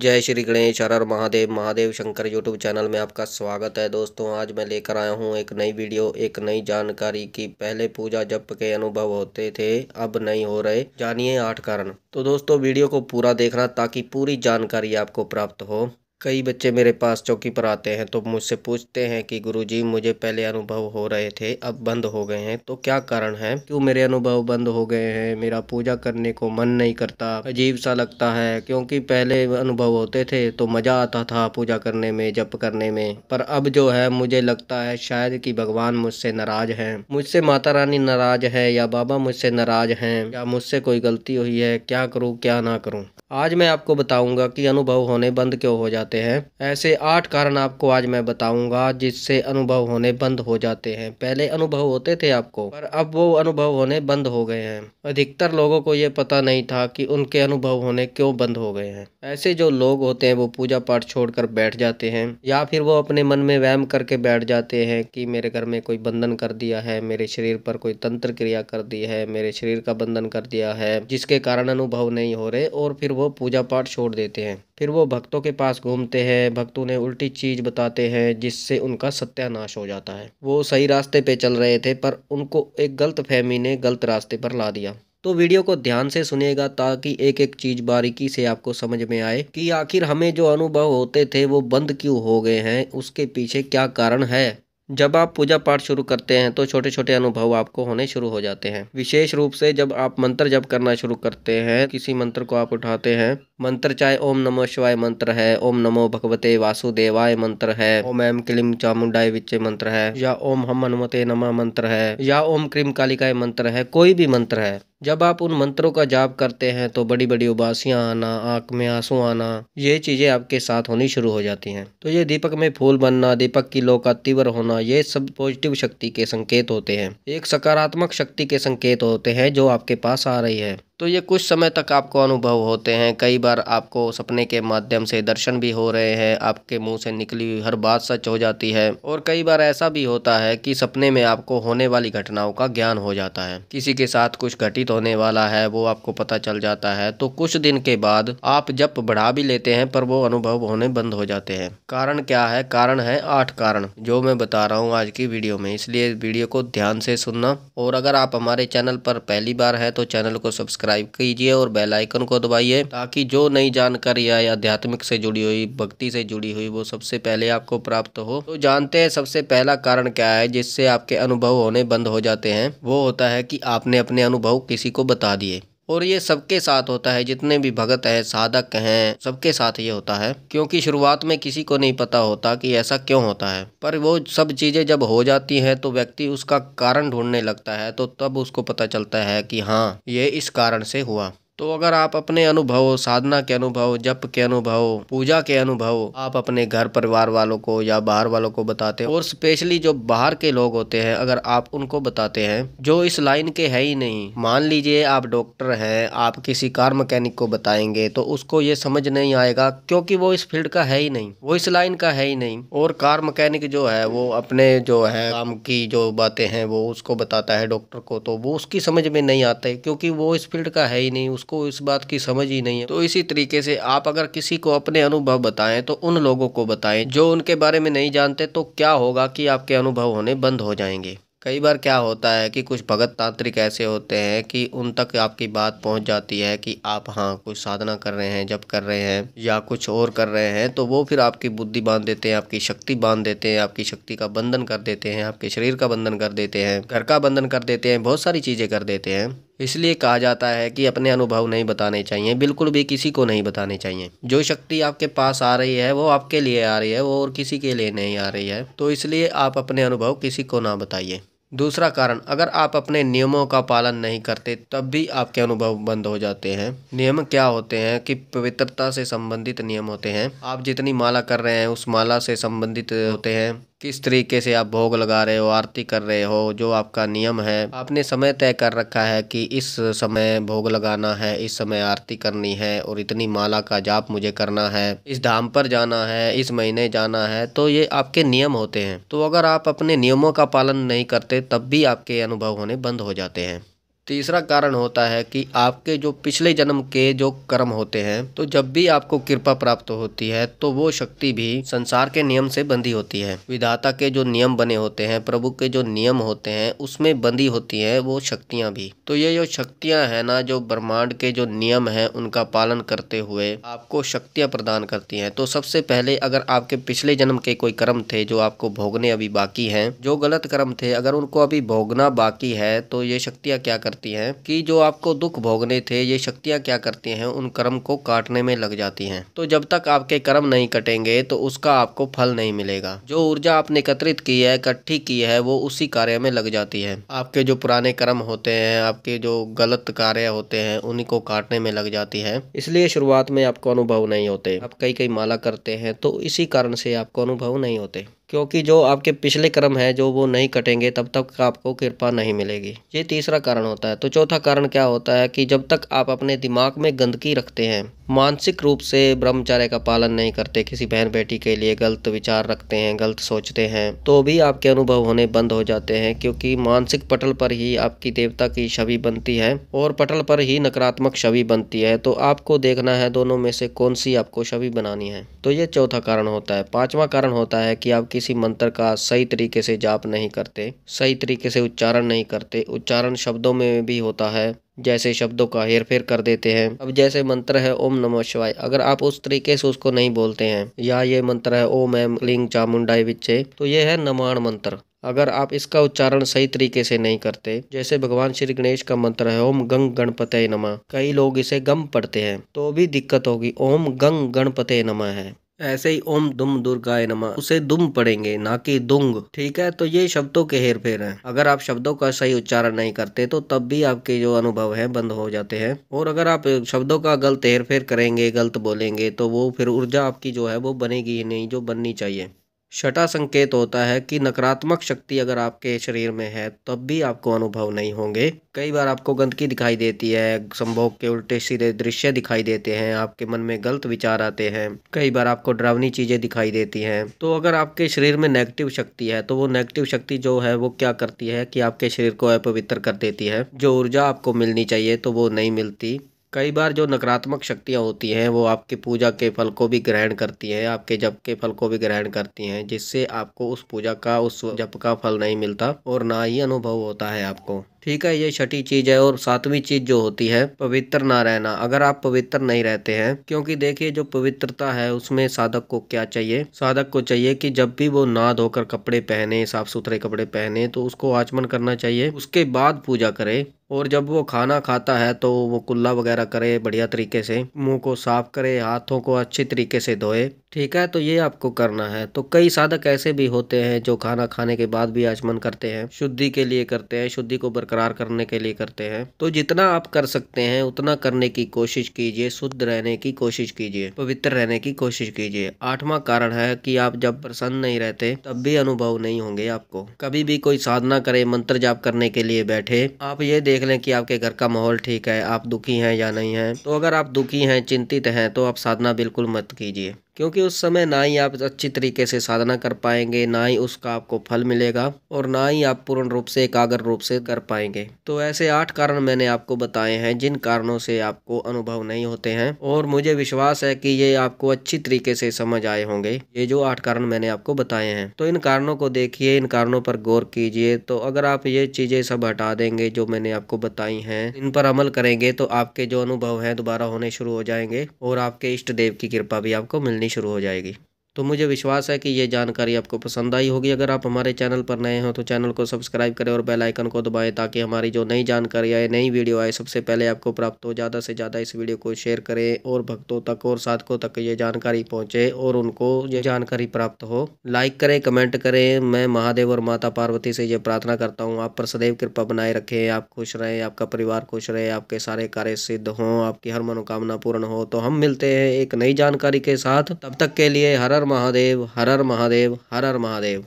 जय श्री गणेश हर हर Mahadev Mahadev Shankar YouTube channel में आपका स्वागत है। दोस्तों आज मैं लेकर आया हूँ एक नई वीडियो, एक नई जानकारी की पहले पूजा जप के अनुभव होते थे अब नहीं हो रहे, जानिए 8 कारण। तो दोस्तों वीडियो को पूरा देखना ताकि पूरी जानकारी आपको प्राप्त हो। कई बच्चे मेरे पास चौकी पर आते हैं तो मुझसे पूछते हैं कि गुरुजी मुझे पहले अनुभव हो रहे थे अब बंद हो गए हैं, तो क्या कारण है, क्यों मेरे अनुभव बंद हो गए हैं, मेरा पूजा करने को मन नहीं करता, अजीब सा लगता है। क्योंकि पहले अनुभव होते थे तो मज़ा आता था पूजा करने में, जप करने में, पर अब जो है मुझे लगता है शायद कि भगवान मुझसे नाराज हैं, मुझसे माता रानी नाराज है या बाबा मुझसे नाराज हैं या मुझसे कोई गलती हुई है, क्या करूँ क्या ना करूँ। आज मैं आपको बताऊंगा कि अनुभव होने बंद क्यों हो जाते हैं। ऐसे 8 कारण आपको आज मैं बताऊंगा जिससे अनुभव होने बंद हो जाते हैं। पहले अनुभव होते थे आपको, पर अब वो अनुभव होने बंद हो गए हैं। अधिकतर लोगों को ये पता नहीं था कि उनके अनुभव होने क्यों बंद हो गए हैं। ऐसे जो लोग होते हैं वो पूजा पाठ छोड़कर बैठ जाते हैं या फिर वो अपने मन में वहम करके बैठ जाते हैं कि मेरे घर में कोई बंधन कर दिया है, मेरे शरीर पर कोई तंत्र क्रिया कर दी है, मेरे शरीर का बंधन कर दिया है, जिसके कारण अनुभव नहीं हो रहे, और फिर वो पूजा पाठ छोड़ देते हैं। फिर वो भक्तों के पास घूमते हैं, भक्तों ने उल्टी चीज बताते हैं जिससे उनका सत्यानाश हो जाता है। वो सही रास्ते पे चल रहे थे पर उनको एक गलत फहमी ने गलत रास्ते पर ला दिया। तो वीडियो को ध्यान से सुनिएगा ताकि एक एक चीज बारीकी से आपको समझ में आए कि आखिर हमें जो अनुभव होते थे वो बंद क्यों हो गए हैं, उसके पीछे क्या कारण है। जब आप पूजा पाठ शुरू करते हैं तो छोटे छोटे अनुभव आपको होने शुरू हो जाते हैं। विशेष रूप से जब आप मंत्र जप करना शुरू करते हैं, किसी मंत्र को आप उठाते हैं, मंत्र चाहे ओम नमः शिवाय मंत्र है, ओम नमो भगवते वासुदेवाय मंत्र है, ओम ऐं क्लीं चामुंडाय विच्चे मंत्र है, या ओम हम हनुमते नमः मंत्र है, या ओम क्रीम कालिकाय मंत्र है, कोई भी मंत्र है। जब आप उन मंत्रों का जाप करते हैं तो बड़ी बड़ी उबासियां आना, आंख में आंसू आना, ये चीजें आपके साथ होनी शुरू हो जाती हैं। तो ये दीपक में फूल बनना, दीपक की लौ का तीव्र होना, ये सब पॉजिटिव शक्ति के संकेत होते हैं, एक सकारात्मक शक्ति के संकेत होते हैं जो आपके पास आ रही है। तो ये कुछ समय तक आपको अनुभव होते हैं। कई बार आपको सपने के माध्यम से दर्शन भी हो रहे हैं, आपके मुंह से निकली हुई हर बात सच हो जाती है, और कई बार ऐसा भी होता है कि सपने में आपको होने वाली घटनाओं का ज्ञान हो जाता है। किसी के साथ कुछ घटित होने वाला है वो आपको पता चल जाता है। तो कुछ दिन के बाद आप जप बढ़ा भी लेते हैं पर वो अनुभव होने बंद हो जाते हैं। कारण क्या है? कारण है 8 कारण जो मैं बता रहा हूँ आज की वीडियो में, इसलिए वीडियो को ध्यान से सुनना। और अगर आप हमारे चैनल पर पहली बार है तो चैनल को सब्सक्राइब कीजिए और बेल आइकन को दबाइए ताकि जो नई जानकारी या आध्यात्मिक से जुड़ी हुई, भक्ति से जुड़ी हुई, वो सबसे पहले आपको प्राप्त हो। तो जानते हैं सबसे पहला कारण क्या है जिससे आपके अनुभव होने बंद हो जाते हैं। वो होता है कि आपने अपने अनुभव किसी को बता दिए। और ये सबके साथ होता है, जितने भी भगत हैं, साधक हैं, सबके साथ ये होता है। क्योंकि शुरुआत में किसी को नहीं पता होता कि ऐसा क्यों होता है, पर वो सब चीजें जब हो जाती हैं तो व्यक्ति उसका कारण ढूंढने लगता है, तो तब उसको पता चलता है कि हाँ ये इस कारण से हुआ। तो अगर आप अपने अनुभव, साधना के अनुभव, जप के अनुभव, पूजा के अनुभव आप अपने घर परिवार वालों को या बाहर वालों को बताते हैं, और स्पेशली जो बाहर के लोग होते हैं अगर आप उनको बताते हैं जो इस लाइन के है ही नहीं, मान लीजिए आप डॉक्टर हैं, आप किसी कार मैकेनिक को बताएंगे तो उसको ये समझ नहीं आएगा क्योंकि वो इस फील्ड का है ही नहीं, वो इस लाइन का है ही नहीं। और कार मैकेनिक जो है वो अपने जो है काम की जो बातें हैं वो उसको बताता है डॉक्टर को, तो वो उसकी समझ में नहीं आता है क्योंकि वो इस फील्ड का है ही नहीं, उसको इस बात की समझ ही नहीं है। तो इसी तरीके से आप अगर किसी को अपने अनुभव बताएं तो उन लोगों को बताएं जो उनके बारे में नहीं जानते, तो क्या होगा कि आपके अनुभव होने बंद हो जाएंगे। कई बार क्या होता है कि कुछ भगत तांत्रिक ऐसे होते हैं कि उन तक आपकी बात पहुंच जाती है कि आप हाँ कुछ साधना कर रहे हैं, जप कर रहे हैं या कुछ और कर रहे हैं, तो वो फिर आपकी बुद्धि बांध देते हैं, आपकी शक्ति बांध देते हैं, आपकी शक्ति का बंधन कर देते हैं, आपके शरीर का बंधन कर देते हैं, घर का बंधन कर देते हैं, बहुत सारी चीजें कर देते हैं। इसलिए कहा जाता है कि अपने अनुभव नहीं बताने चाहिए, बिल्कुल भी किसी को नहीं बताने चाहिए। जो शक्ति आपके पास आ रही है वो आपके लिए आ रही है, वो और किसी के लिए नहीं आ रही है। तो इसलिए आप अपने अनुभव किसी को ना बताइए। दूसरा कारण, अगर आप अपने नियमों का पालन नहीं करते तब भी आपके अनुभव बंद हो जाते हैं। नियम क्या होते हैं कि पवित्रता से संबंधित नियम होते हैं। आप जितनी माला कर रहे हैं उस माला से संबंधित होते हैं। किस तरीके से आप भोग लगा रहे हो, आरती कर रहे हो, जो आपका नियम है, आपने समय तय कर रखा है कि इस समय भोग लगाना है, इस समय आरती करनी है और इतनी माला का जाप मुझे करना है, इस धाम पर जाना है, इस महीने जाना है, तो ये आपके नियम होते हैं। तो अगर आप अपने नियमों का पालन नहीं करते तब भी आपके अनुभव होने बंद हो जाते हैं। तीसरा कारण होता है कि आपके जो पिछले जन्म के जो कर्म होते हैं, तो जब भी आपको कृपा प्राप्त होती है तो वो शक्ति भी संसार के नियम से बंधी होती है। विधाता के जो नियम बने होते हैं, प्रभु के जो नियम होते हैं, उसमें बंधी होती है वो शक्तियां भी। तो ये जो शक्तियां हैं ना, जो ब्रह्मांड के जो नियम हैं उनका पालन करते हुए आपको शक्तियां प्रदान करती हैं। तो सबसे पहले अगर आपके पिछले जन्म के कोई कर्म थे जो आपको भोगने अभी बाकी हैं, जो गलत कर्म थे अगर उनको अभी भोगना बाकी है, तो ये शक्तियां क्या करती हैं कि जो आपको दुख भोगने थे, ये शक्तियां क्या करती हैं, उन कर्म को काटने में लग जाती हैं। तो जब तक आपके कर्म नहीं कटेंगे तो उसका आपको फल नहीं मिलेगा। जो ऊर्जा आपने एकत्रित की है, इकट्ठी की है, वो उसी कार्य में लग जाती है। आपके जो पुराने कर्म होते हैं, आपके जो गलत कार्य होते हैं, उन्हीं को काटने में लग जाती है। इसलिए शुरुआत में आपको अनुभव नहीं होते। आप कई कई माला करते हैं तो इसी कारण से आपको अनुभव नहीं होते, क्योंकि जो आपके पिछले कर्म है जो वो नहीं कटेंगे तब तक आपको कृपा नहीं मिलेगी। ये तीसरा कारण होता है। तो चौथा कारण क्या होता है कि जब तक आप अपने दिमाग में गंदगी रखते हैं, मानसिक रूप से ब्रह्मचर्य का पालन नहीं करते, किसी बहन बेटी के लिए गलत विचार रखते हैं, गलत सोचते हैं, तो भी आपके अनुभव होने बंद हो जाते हैं। क्योंकि मानसिक पटल पर ही आपकी देवता की छवि बनती है और पटल पर ही नकारात्मक छवि बनती है। तो आपको देखना है दोनों में से कौन सी आपको छवि बनानी है। तो ये चौथा कारण होता है। पांचवा कारण होता है कि आप किसी मंत्र का सही तरीके से जाप नहीं करते, सही तरीके से उच्चारण नहीं करते। उच्चारण शब्दों में भी होता है, जैसे शब्दों का हेर फेर कर देते हैं। अब जैसे मंत्र है ओम नमः शिवाय, अगर आप उस तरीके से उसको नहीं बोलते हैं, या ये मंत्र है ओम ऐं क्लीं चामुंडाय विच्चे, तो ये है नमाण मंत्र। अगर आप इसका उच्चारण सही तरीके से नहीं करते, जैसे भगवान श्री गणेश का मंत्र है ओम गंग गणपतये नमः, कई लोग इसे गम पढ़ते हैं तो भी दिक्कत होगी। ओम गंग गणपतये नमः है। ऐसे ही ओम दुम दुर्गाय नमः, उसे दुम पढ़ेंगे ना कि दुंग। ठीक है, तो ये शब्दों के हेर फेर हैं। अगर आप शब्दों का सही उच्चारण नहीं करते तो तब भी आपके जो अनुभव है बंद हो जाते हैं। और अगर आप शब्दों का गलत हेर फेर करेंगे, गलत बोलेंगे, तो वो फिर ऊर्जा आपकी जो है वो बनेगी ही नहीं जो बननी चाहिए। छठा संकेत होता है कि नकारात्मक शक्ति अगर आपके शरीर में है तब भी आपको अनुभव नहीं होंगे। कई बार आपको गंदगी दिखाई देती है, संभोग के उल्टे सीधे दृश्य दिखाई देते हैं, आपके मन में गलत विचार आते हैं, कई बार आपको डरावनी चीजें दिखाई देती हैं। तो अगर आपके शरीर में नेगेटिव शक्ति है तो वो नेगेटिव शक्ति जो है वो क्या करती है कि आपके शरीर को अपवित्र कर देती है। जो ऊर्जा आपको मिलनी चाहिए तो वो नहीं मिलती। कई बार जो नकारात्मक शक्तियाँ होती हैं वो आपकी पूजा के फल को भी ग्रहण करती हैं, आपके जप के फल को भी ग्रहण करती हैं, जिससे आपको उस पूजा का, उस जप का फल नहीं मिलता और ना ही अनुभव होता है आपको। ठीक है, ये छठी चीज है। और सातवीं चीज जो होती है पवित्र ना रहना। अगर आप पवित्र नहीं रहते हैं, क्योंकि देखिए जो पवित्रता है उसमें साधक को क्या चाहिए, साधक को चाहिए कि जब भी वो नहा धोकर कपड़े पहने, साफ सुथरे कपड़े पहने, तो उसको आचमन करना चाहिए, उसके बाद पूजा करे। और जब वो खाना खाता है तो वो कुल्ला वगैरह करे बढ़िया तरीके से, मुंह को साफ करे, हाथों को अच्छी तरीके से धोए। ठीक है, तो ये आपको करना है। तो कई साधक ऐसे भी होते हैं जो खाना खाने के बाद भी आचमन करते हैं, शुद्धि के लिए करते हैं, शुद्धि को बरकरार करने के लिए करते हैं। तो जितना आप कर सकते हैं उतना करने की कोशिश कीजिए, शुद्ध रहने की कोशिश कीजिए, पवित्र रहने की कोशिश कीजिए। आठवां कारण है कि आप जब प्रसन्न नहीं रहते तब भी अनुभव नहीं होंगे आपको। कभी भी कोई साधना करे, मंत्र जाप करने के लिए बैठे, आप ये देख लें कि आपके घर का माहौल ठीक है, आप दुखी हैं या नहीं हैं। तो अगर आप दुखी हैं, चिंतित हैं, तो आप साधना बिल्कुल मत कीजिए, क्योंकि उस समय ना ही आप अच्छी तरीके से साधना कर पाएंगे, ना ही उसका आपको फल मिलेगा, और ना ही आप पूर्ण रूप से एकाग्र रूप से कर पाएंगे। तो ऐसे 8 कारण मैंने आपको बताए हैं जिन कारणों से आपको अनुभव नहीं होते हैं, और मुझे विश्वास है कि ये आपको अच्छी तरीके से समझ आए होंगे, ये जो 8 कारण मैंने आपको बताए हैं। तो इन कारणों को देखिए, इन कारणों पर गौर कीजिए। तो अगर आप ये चीजें सब हटा देंगे जो मैंने आपको बताई हैं, इन पर अमल करेंगे, तो आपके जो अनुभव है दोबारा होने शुरू हो जाएंगे और आपके इष्ट देव की कृपा भी आपको मिलनी शुरू हो जाएगी। तो मुझे विश्वास है कि ये जानकारी आपको पसंद आई होगी। अगर आप हमारे चैनल पर नए हो तो चैनल को सब्सक्राइब करें और बेल आइकन को दबाएं, ताकि हमारी जो नई जानकारी आए, नई वीडियो आए, सबसे पहले आपको प्राप्त हो। ज़्यादा से ज़्यादा इस वीडियो को शेयर करें और भक्तों तक और साधकों तक ये जानकारी पहुँचे और उनको ये जानकारी प्राप्त हो। लाइक करें, कमेंट करें। मैं महादेव और माता पार्वती से ये प्रार्थना करता हूँ, आप पर सदैव कृपा बनाए रखें, आप खुश रहें, आपका परिवार खुश रहे, आपके सारे कार्य सिद्ध हों, आपकी हर मनोकामना पूर्ण हो। तो हम मिलते हैं एक नई जानकारी के साथ, तब तक के लिए हर हर महादेव, हर हर महादेव, हर हर महादेव।